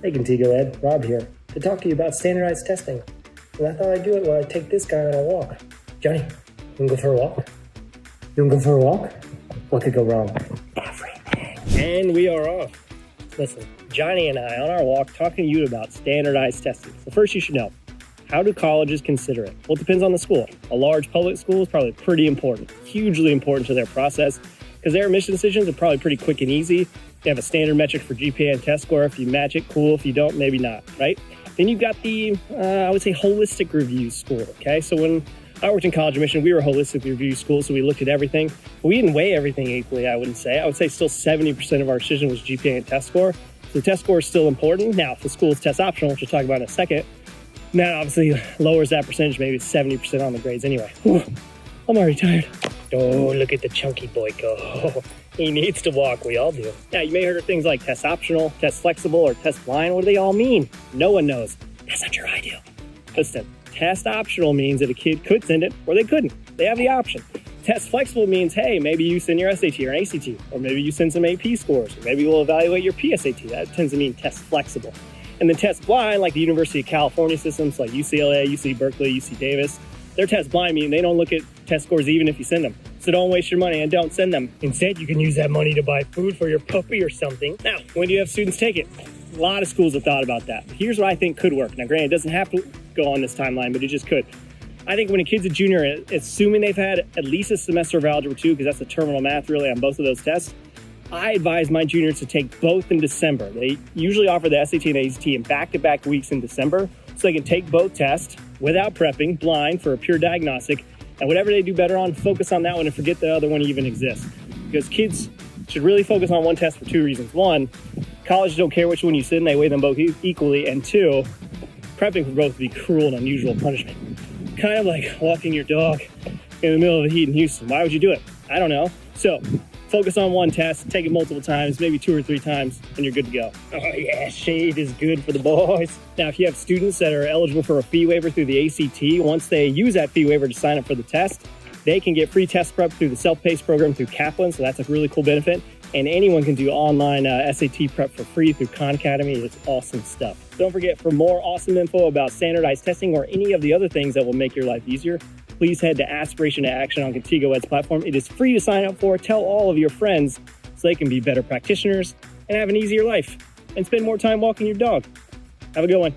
Hey Contigo Ed, Rob here, to talk to you about standardized testing. And I thought I'd do it while I take this guy on a walk. Johnny, you wanna go for a walk? You wanna go for a walk? What could go wrong? Everything. And we are off. Listen, Johnny and I on our walk talking to you about standardized testing. So first you should know, how do colleges consider it? Well, it depends on the school. A large public school is probably pretty important, hugely important to their process, because their admission decisions are probably pretty quick and easy. They have a standard metric for GPA and test score. If you match it, cool. If you don't, maybe not, right? Then you've got the, I would say, holistic review school, okay? So when I worked in college admission, we were a holistic review school, so we looked at everything. But we didn't weigh everything equally, I wouldn't say. I would say still 70% of our decision was GPA and test score. So the test score is still important. Now, if the school is test optional, which we'll talk about in a second, that obviously lowers that percentage, maybe 70% on the grades anyway. Whew, I'm already tired. Oh, look at the chunky boy go. He needs to walk, we all do. Now, you may have heard of things like test optional, test flexible, or test blind. What do they all mean? No one knows. That's not your ideal. Listen, test optional means that a kid could send it or they couldn't. They have the option. Test flexible means, hey, maybe you send your SAT or an ACT, or maybe you send some AP scores, or maybe we'll evaluate your PSAT. That tends to mean test flexible. And then test blind, like the University of California systems, like UCLA, UC Berkeley, UC Davis, their test blind meaning they don't look at test scores even if you send them. So don't waste your money and don't send them. Instead, you can use that money to buy food for your puppy or something. Now, when do you have students take it? A lot of schools have thought about that. Here's what I think could work. Now, granted, it doesn't have to go on this timeline, but it just could. I think when a kid's a junior, assuming they've had at least a semester of Algebra 2, because that's the terminal math really on both of those tests, I advise my juniors to take both in December. They usually offer the SAT and ACT in back-to-back weeks in December, so they can take both tests without prepping, blind, for a pure diagnostic, and whatever they do better on, focus on that one and forget the other one even exists. Because kids should really focus on one test for two reasons. One, colleges don't care which one you send, they weigh them both equally. And two, prepping for both would be cruel and unusual punishment. Kind of like walking your dog in the middle of the heat in Houston. Why would you do it? I don't know. So focus on one test, take it multiple times, maybe 2 or 3 times, and you're good to go. Oh yeah, shade is good for the boys. Now, if you have students that are eligible for a fee waiver through the ACT, once they use that fee waiver to sign up for the test, they can get free test prep through the self-paced program through Kaplan, so that's a really cool benefit. And anyone can do online SAT prep for free through Khan Academy. It's awesome stuff. Don't forget, for more awesome info about standardized testing or any of the other things that will make your life easier, please head to Aspiration to Action on Contigo Ed's platform. It is free to sign up for. Tell all of your friends so they can be better practitioners and have an easier life and spend more time walking your dog. Have a good one.